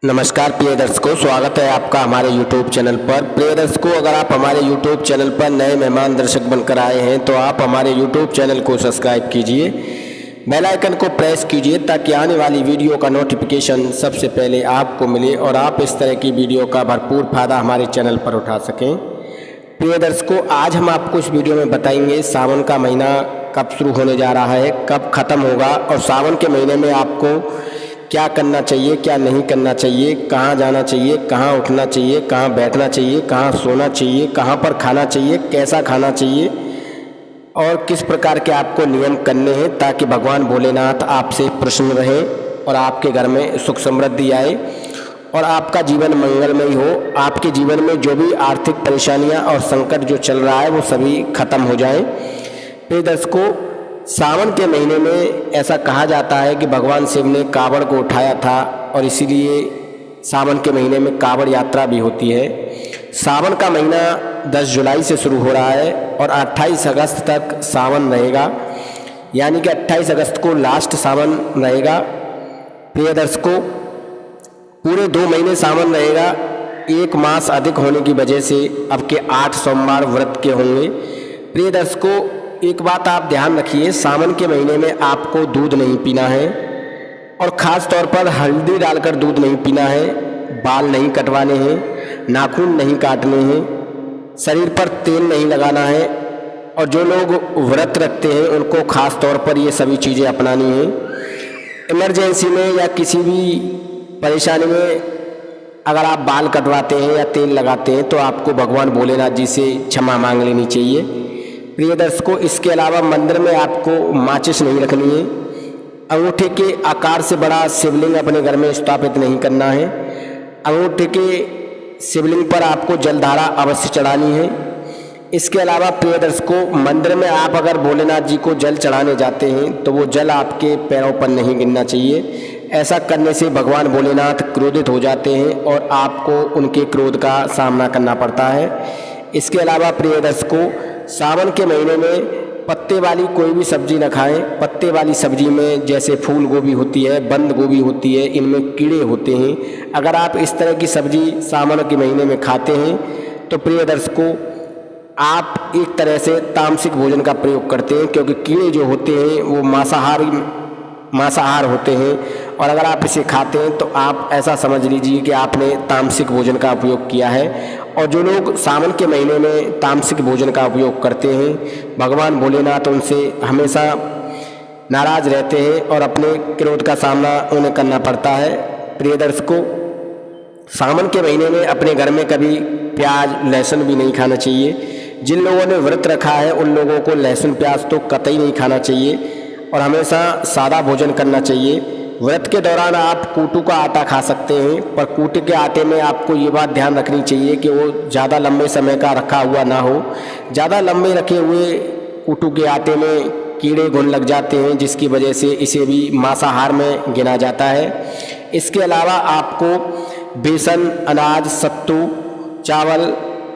नमस्कार प्रिय दर्शकों, स्वागत है आपका हमारे YouTube चैनल पर। प्रिय दर्शकों, अगर आप हमारे YouTube चैनल पर नए मेहमान दर्शक बनकर आए हैं तो आप हमारे YouTube चैनल को सब्सक्राइब कीजिए, बेल आइकन को प्रेस कीजिए ताकि आने वाली वीडियो का नोटिफिकेशन सबसे पहले आपको मिले और आप इस तरह की वीडियो का भरपूर फायदा हमारे चैनल पर उठा सकें। प्रिय दर्शकों, आज हम आपको इस वीडियो में बताएंगे सावन का महीना कब शुरू होने जा रहा है, कब ख़त्म होगा और सावन के महीने में आपको क्या करना चाहिए, क्या नहीं करना चाहिए, कहाँ जाना चाहिए, कहाँ उठना चाहिए, कहाँ बैठना चाहिए, कहाँ सोना चाहिए, कहाँ पर खाना चाहिए, कैसा खाना चाहिए और किस प्रकार के आपको नियम करने हैं ताकि भगवान भोलेनाथ आपसे प्रसन्न रहे और आपके घर में सुख समृद्धि आए और आपका जीवन मंगलमय हो। आपके जीवन में जो भी आर्थिक परेशानियां और संकट जो चल रहा है वो सभी खत्म हो जाएं। प्रिय दर्शकों, सावन के महीने में ऐसा कहा जाता है कि भगवान शिव ने कावड़ को उठाया था और इसीलिए सावन के महीने में कावड़ यात्रा भी होती है। सावन का महीना 10 जुलाई से शुरू हो रहा है और 28 अगस्त तक सावन रहेगा, यानी कि 28 अगस्त को लास्ट सावन रहेगा। प्रिय दर्शकों, पूरे 2 महीने सावन रहेगा। 1 मास अधिक होने की वजह से अब के 8 सोमवार व्रत के होंगे। प्रिय दर्शकों, एक बात आप ध्यान रखिए, सावन के महीने में आपको दूध नहीं पीना है और ख़ास तौर पर हल्दी डालकर दूध नहीं पीना है, बाल नहीं कटवाने हैं, नाखून नहीं काटने हैं, शरीर पर तेल नहीं लगाना है और जो लोग व्रत रखते हैं उनको ख़ास तौर पर ये सभी चीज़ें अपनानी हैं। इमरजेंसी में या किसी भी परेशानी में अगर आप बाल कटवाते हैं या तेल लगाते हैं तो आपको भगवान भोलेनाथ जी से क्षमा मांग लेनी चाहिए। प्रिय दर्शकों, इसके अलावा मंदिर में आपको माचिस नहीं रखनी है, अंगूठे के आकार से बड़ा शिवलिंग अपने घर में स्थापित नहीं करना है, अंगूठे के शिवलिंग पर आपको जलधारा अवश्य चढ़ानी है। इसके अलावा प्रिय दर्शकों, मंदिर में आप अगर भोलेनाथ जी को जल चढ़ाने जाते हैं तो वो जल आपके पैरों पर नहीं गिरना चाहिए। ऐसा करने से भगवान भोलेनाथ क्रोधित हो जाते हैं और आपको उनके क्रोध का सामना करना पड़ता है। इसके अलावा प्रिय दर्शकों, सावन के महीने में पत्ते वाली कोई भी सब्जी न खाएं। पत्ते वाली सब्जी में जैसे फूल गोभी होती है, बंद गोभी होती है, इनमें कीड़े होते हैं। अगर आप इस तरह की सब्जी सावन के महीने में खाते हैं तो प्रिय दर्शकों, आप एक तरह से तामसिक भोजन का प्रयोग करते हैं, क्योंकि कीड़े जो होते हैं वो मांसाहार होते हैं और अगर आप इसे खाते हैं तो आप ऐसा समझ लीजिए कि आपने तामसिक भोजन का उपयोग किया है। और जो लोग सावन के महीने में तामसिक भोजन का उपयोग करते हैं, भगवान भोलेनाथ उनसे हमेशा नाराज रहते हैं और अपने क्रोध का सामना उन्हें करना पड़ता है। प्रिय दर्शकों, सावन के महीने में अपने घर में कभी प्याज लहसुन भी नहीं खाना चाहिए। जिन लोगों ने व्रत रखा है उन लोगों को लहसुन प्याज तो कतई नहीं खाना चाहिए और हमेशा सादा भोजन करना चाहिए। व्रत के दौरान आप कूटू का आटा खा सकते हैं, पर कूटे के आटे में आपको ये बात ध्यान रखनी चाहिए कि वो ज़्यादा लंबे समय का रखा हुआ ना हो। ज़्यादा लंबे रखे हुए कूटू के आटे में कीड़े घुन लग जाते हैं, जिसकी वजह से इसे भी मांसाहार में गिना जाता है। इसके अलावा आपको बेसन, अनाज, सत्तू, चावल,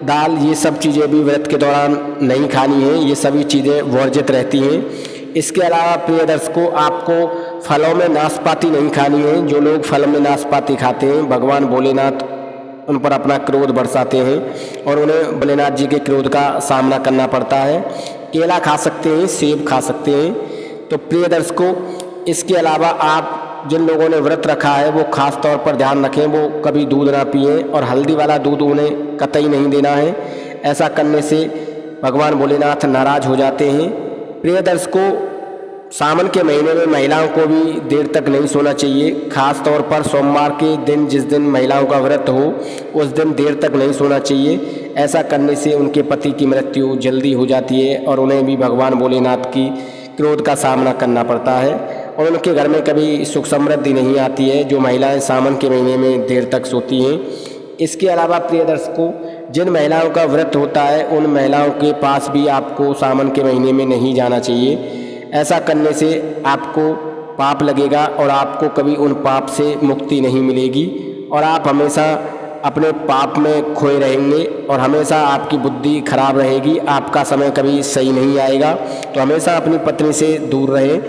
दाल, ये सब चीज़ें भी व्रत के दौरान नहीं खानी है। ये सभी चीज़ें वर्जित रहती हैं। इसके अलावा प्रिय दर्शकों, आपको फलों में नाशपाती नहीं खानी है। जो लोग फल में नाशपाती खाते हैं, भगवान भोलेनाथ उन पर अपना क्रोध बरसाते हैं और उन्हें भोलेनाथ जी के क्रोध का सामना करना पड़ता है। केला खा सकते हैं, सेब खा सकते हैं। तो प्रिय दर्शकों, इसके अलावा आप जिन लोगों ने व्रत रखा है वो खास तौर पर ध्यान रखें, वो कभी दूध ना पिएं और हल्दी वाला दूध उन्हें कतई नहीं देना है। ऐसा करने से भगवान भोलेनाथ नाराज हो जाते हैं। प्रिय दर्शकों, सावन के महीने में महिलाओं को भी देर तक नहीं सोना चाहिए। खास तौर पर सोमवार के दिन, जिस दिन महिलाओं का व्रत हो, उस दिन देर तक नहीं सोना चाहिए। ऐसा करने से उनके पति की मृत्यु जल्दी हो जाती है और उन्हें भी भगवान भोलेनाथ की क्रोध का सामना करना पड़ता है और उनके घर में कभी सुख समृद्धि नहीं आती है जो महिलाएं सावन के महीने में देर तक सोती हैं। इसके अलावा प्रिय दर्शकों, जिन महिलाओं का व्रत होता है उन महिलाओं के पास भी आपको सावन के महीने में नहीं जाना चाहिए। ऐसा करने से आपको पाप लगेगा और आपको कभी उन पाप से मुक्ति नहीं मिलेगी और आप हमेशा अपने पाप में खोए रहेंगे और हमेशा आपकी बुद्धि खराब रहेगी। आपका समय कभी सही नहीं आएगा। तो हमेशा अपनी पत्नी से दूर रहें।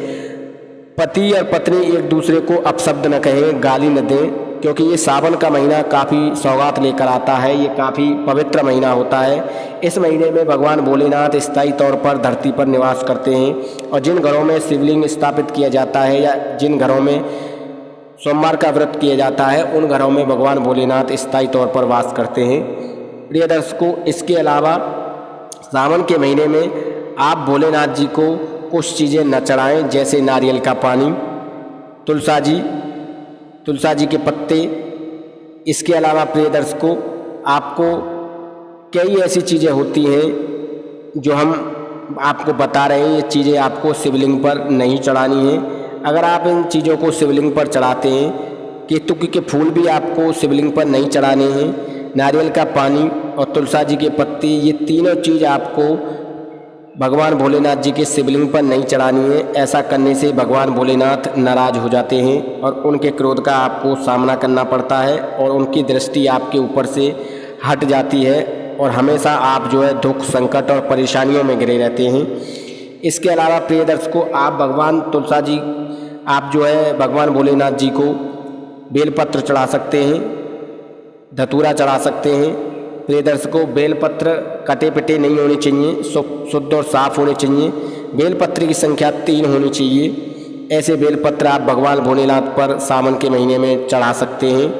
पति और पत्नी एक दूसरे को अपशब्द न कहें, गाली न दें क्योंकि ये सावन का महीना काफ़ी सौगात लेकर आता है। ये काफ़ी पवित्र महीना होता है। इस महीने में भगवान भोलेनाथ स्थायी तौर पर धरती पर निवास करते हैं और जिन घरों में शिवलिंग स्थापित किया जाता है या जिन घरों में सोमवार का व्रत किया जाता है उन घरों में भगवान भोलेनाथ स्थायी तौर पर वास करते हैं। प्रिय दर्शकों, इसके अलावा सावन के महीने में आप भोलेनाथ जी को कुछ चीज़ें न चढ़ाएँ, जैसे नारियल का पानी, तुलसा जी के पत्ते। इसके अलावा प्रिय दर्शकों, आपको कई ऐसी चीज़ें होती हैं जो हम आपको बता रहे हैं, ये चीज़ें आपको शिवलिंग पर नहीं चढ़ानी है। अगर आप इन चीज़ों को शिवलिंग पर चढ़ाते हैं, केतुकी के फूल भी आपको शिवलिंग पर नहीं चढ़ाने हैं, नारियल का पानी और तुलसा जी के पत्ते, ये तीनों चीज़ आपको भगवान भोलेनाथ जी के शिवलिंग पर नहीं चढ़ानी है। ऐसा करने से भगवान भोलेनाथ नाराज हो जाते हैं और उनके क्रोध का आपको सामना करना पड़ता है और उनकी दृष्टि आपके ऊपर से हट जाती है और हमेशा आप जो है दुख, संकट और परेशानियों में घिरे रहते हैं। इसके अलावा प्रिय दर्शकों, आप भगवान भोलेनाथ जी को बेलपत्र चढ़ा सकते हैं, धतूरा चढ़ा सकते हैं। प्रिय दर्शकों, बेलपत्र कटे पिटे नहीं होने चाहिए, शुद्ध और साफ होने चाहिए। बेलपत्र की संख्या 3 होनी चाहिए। ऐसे बेलपत्र आप भगवान भोलेनाथ पर सावन के महीने में चढ़ा सकते हैं।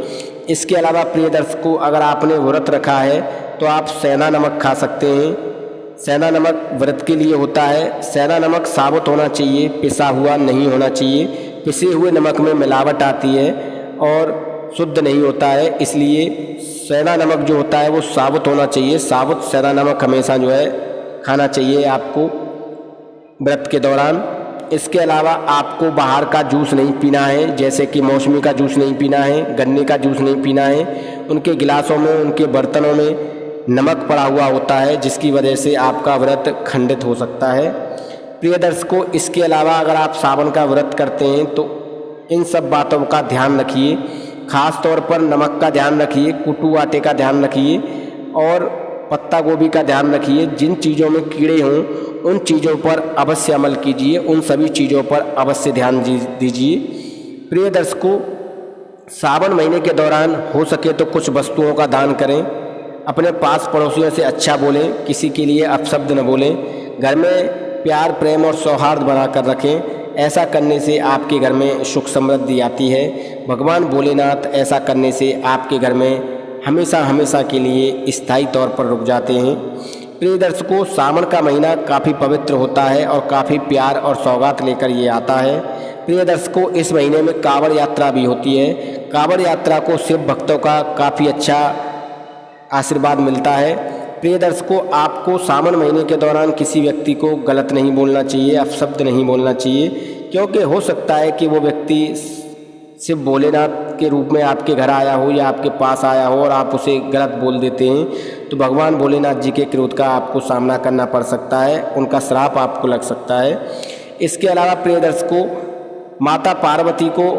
इसके अलावा प्रिय दर्शकों, अगर आपने व्रत रखा है तो आप सेंधा नमक खा सकते हैं। सेंधा नमक व्रत के लिए होता है। सेंधा नमक साबुत होना चाहिए, पिसा हुआ नहीं होना चाहिए। पिसे हुए नमक में मिलावट आती है और शुद्ध नहीं होता है, इसलिए सेंधा नमक जो होता है वो साबुत होना चाहिए। साबुत सेंधा नमक हमेशा जो है खाना चाहिए आपको व्रत के दौरान। इसके अलावा आपको बाहर का जूस नहीं पीना है, जैसे कि मौसमी का जूस नहीं पीना है, गन्ने का जूस नहीं पीना है। उनके गिलासों में, उनके बर्तनों में नमक पड़ा हुआ होता है, जिसकी वजह से आपका व्रत खंडित हो सकता है। प्रिय दर्शकों, इसके अलावा अगर आप सावन का व्रत करते हैं तो इन सब बातों का ध्यान रखिए। खास तौर पर नमक का ध्यान रखिए, कुटू आटे का ध्यान रखिए और पत्ता गोभी का ध्यान रखिए। जिन चीज़ों में कीड़े हों उन चीज़ों पर अवश्य अमल कीजिए, उन सभी चीज़ों पर अवश्य ध्यान दीजिए। प्रिय दर्शकों, सावन महीने के दौरान हो सके तो कुछ वस्तुओं का दान करें। अपने पास पड़ोसियों से अच्छा बोलें, किसी के लिए अपशब्द न बोलें। घर में प्यार, प्रेम और सौहार्द बनाकर रखें। ऐसा करने से आपके घर में सुख समृद्धि आती है। भगवान भोलेनाथ ऐसा करने से आपके घर में हमेशा के लिए स्थायी तौर पर रुक जाते हैं। प्रिय दर्शकों, सावन का महीना काफ़ी पवित्र होता है और काफ़ी प्यार और सौगात लेकर ये आता है। प्रिय दर्शकों, इस महीने में कांवड़ यात्रा भी होती है। कांवड़ यात्रा को शिव भक्तों का काफ़ी अच्छा आशीर्वाद मिलता है। प्रिय दर्शकों, आपको सावन महीने के दौरान किसी व्यक्ति को गलत नहीं बोलना चाहिए, अपशब्द नहीं बोलना चाहिए, क्योंकि हो सकता है कि वो व्यक्ति शिव भोलेनाथ के रूप में आपके घर आया हो या आपके पास आया हो और आप उसे गलत बोल देते हैं तो भगवान भोलेनाथ जी के क्रोध का आपको सामना करना पड़ सकता है, उनका श्राप आपको लग सकता है। इसके अलावा प्रिय दर्शकों, माता पार्वती को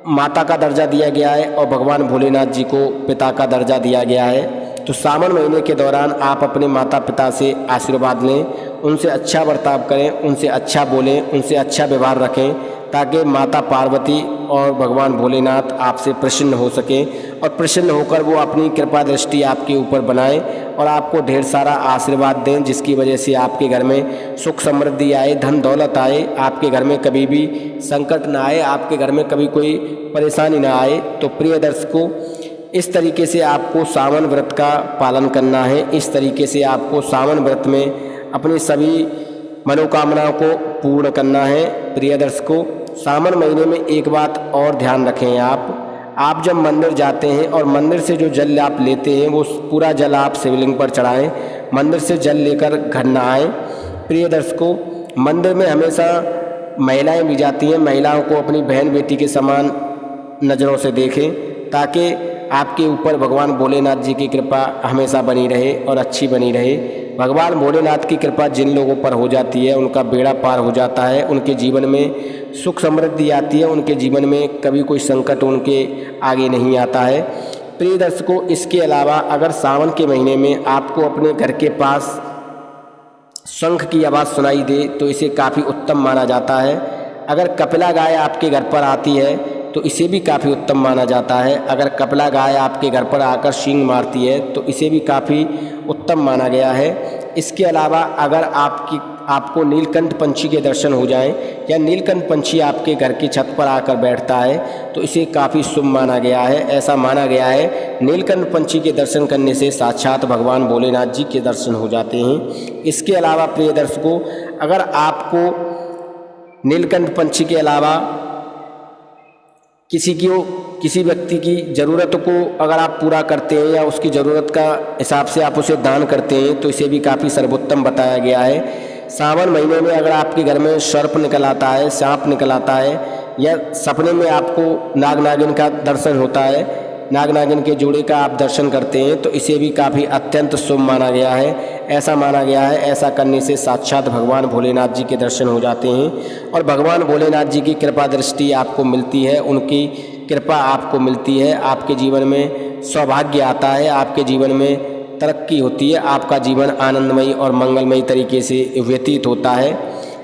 माता का दर्जा दिया गया है और भगवान भोलेनाथ जी को पिता का दर्जा दिया गया है। तो सावन महीने के दौरान आप अपने माता पिता से आशीर्वाद लें, उनसे अच्छा बर्ताव करें, उनसे अच्छा बोलें, उनसे अच्छा व्यवहार रखें, ताकि माता पार्वती और भगवान भोलेनाथ आपसे प्रसन्न हो सकें और प्रसन्न होकर वो अपनी कृपा दृष्टि आपके ऊपर बनाएं और आपको ढेर सारा आशीर्वाद दें, जिसकी वजह से आपके घर में सुख समृद्धि आए, धन दौलत आए, आपके घर में कभी भी संकट ना आए, आपके घर में कभी कोई परेशानी ना आए। तो प्रिय दर्शकों, इस तरीके से आपको सावन व्रत का पालन करना है। इस तरीके से आपको सावन व्रत में अपनी सभी मनोकामनाओं को पूर्ण करना है। प्रिय दर्शकों, सावन महीने में एक बात और ध्यान रखें, आप जब मंदिर जाते हैं और मंदिर से जो जल आप लेते हैं वो पूरा जल आप शिवलिंग पर चढ़ाएं। मंदिर से जल लेकर घर न आएँ। प्रिय दर्शकों, मंदिर में हमेशा महिलाएं भी जाती हैं। महिलाओं को अपनी बहन बेटी के समान नज़रों से देखें, ताकि आपके ऊपर भगवान भोलेनाथ जी की कृपा हमेशा बनी रहे और अच्छी बनी रहे। भगवान भोलेनाथ की कृपा जिन लोगों पर हो जाती है उनका बेड़ा पार हो जाता है, उनके जीवन में सुख समृद्धि आती है, उनके जीवन में कभी कोई संकट उनके आगे नहीं आता है। प्रिय दर्शकों, इसके अलावा अगर सावन के महीने में आपको अपने घर के पास शंख की आवाज़ सुनाई दे तो इसे काफ़ी उत्तम माना जाता है। अगर कपिला गाय आपके घर पर आती है तो इसे भी काफ़ी उत्तम माना जाता है। अगर कपिला गाय आपके घर पर आकर सींग मारती है तो इसे भी काफ़ी उत्तम माना गया है। इसके अलावा अगर आपको नीलकंठ पंछी के दर्शन हो जाएं या नीलकंठ पंछी आपके घर की छत पर आकर बैठता है तो इसे काफ़ी शुभ माना गया है। ऐसा माना गया है नीलकंठ पंछी के दर्शन करने से साक्षात भगवान भोलेनाथ जी के दर्शन हो जाते हैं। इसके अलावा प्रिय दर्शकों, अगर आपको नीलकंठ पंछी के अलावा किसी व्यक्ति की ज़रूरत को अगर आप पूरा करते हैं या उसकी ज़रूरत का हिसाब से आप उसे दान करते हैं तो इसे भी काफ़ी सर्वोत्तम बताया गया है। सावन महीने में अगर आपके घर में सर्प निकल आता है, सांप निकल आता है या सपने में आपको नाग नागिन का दर्शन होता है, नाग नागिन के जोड़े का आप दर्शन करते हैं तो इसे भी काफ़ी अत्यंत शुभ माना गया है। ऐसा माना गया है ऐसा करने से साक्षात भगवान भोलेनाथ जी के दर्शन हो जाते हैं और भगवान भोलेनाथ जी की कृपा दृष्टि आपको मिलती है, उनकी कृपा आपको मिलती है। आपके जीवन में सौभाग्य आता है, आपके जीवन में तरक्की होती है, आपका जीवन आनंदमयी और मंगलमयी तरीके से व्यतीत होता है।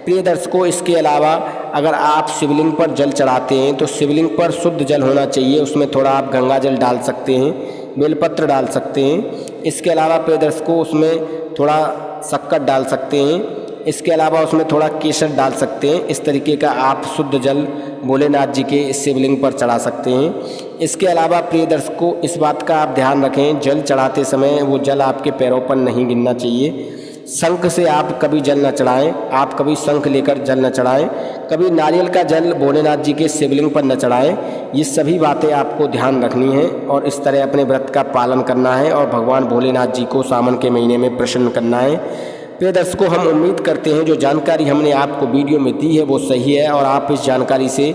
प्रिय दर्शकों, इसके अलावा अगर आप शिवलिंग पर जल चढ़ाते हैं तो शिवलिंग पर शुद्ध जल होना चाहिए, उसमें थोड़ा आप गंगा जल डाल सकते हैं, बेलपत्र डाल सकते हैं। इसके अलावा प्रिय दर्शकों, उसमें थोड़ा शक्कर डाल सकते हैं, इसके अलावा उसमें थोड़ा केसर डाल सकते हैं। इस तरीके का आप शुद्ध जल भोलेनाथ जी के शिवलिंग पर चढ़ा सकते हैं। इसके अलावा प्रिय दर्शकों, इस बात का आप ध्यान रखें, जल चढ़ाते समय वो जल आपके पैरों पर नहीं गिरना चाहिए। शंख से आप कभी जल न चढ़ाएं, आप कभी शंख लेकर जल न चढ़ाएं, कभी नारियल का जल भोलेनाथ जी के शिवलिंग पर न चढ़ाएं। ये सभी बातें आपको ध्यान रखनी है और इस तरह अपने व्रत का पालन करना है और भगवान भोलेनाथ जी को सावन के महीने में प्रसन्न करना है। प्रिय दर्शकों, हम उम्मीद करते हैं जो जानकारी हमने आपको वीडियो में दी है वो सही है और आप इस जानकारी से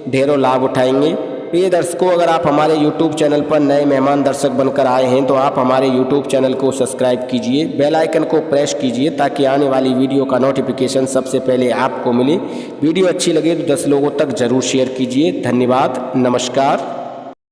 ढेरों लाभ उठाएंगे। प्रिय दर्शकों, अगर आप हमारे YouTube चैनल पर नए मेहमान दर्शक बनकर आए हैं तो आप हमारे YouTube चैनल को सब्सक्राइब कीजिए, बेल आइकन को प्रेस कीजिए ताकि आने वाली वीडियो का नोटिफिकेशन सबसे पहले आपको मिले। वीडियो अच्छी लगे तो 10 लोगों तक ज़रूर शेयर कीजिए। धन्यवाद, नमस्कार।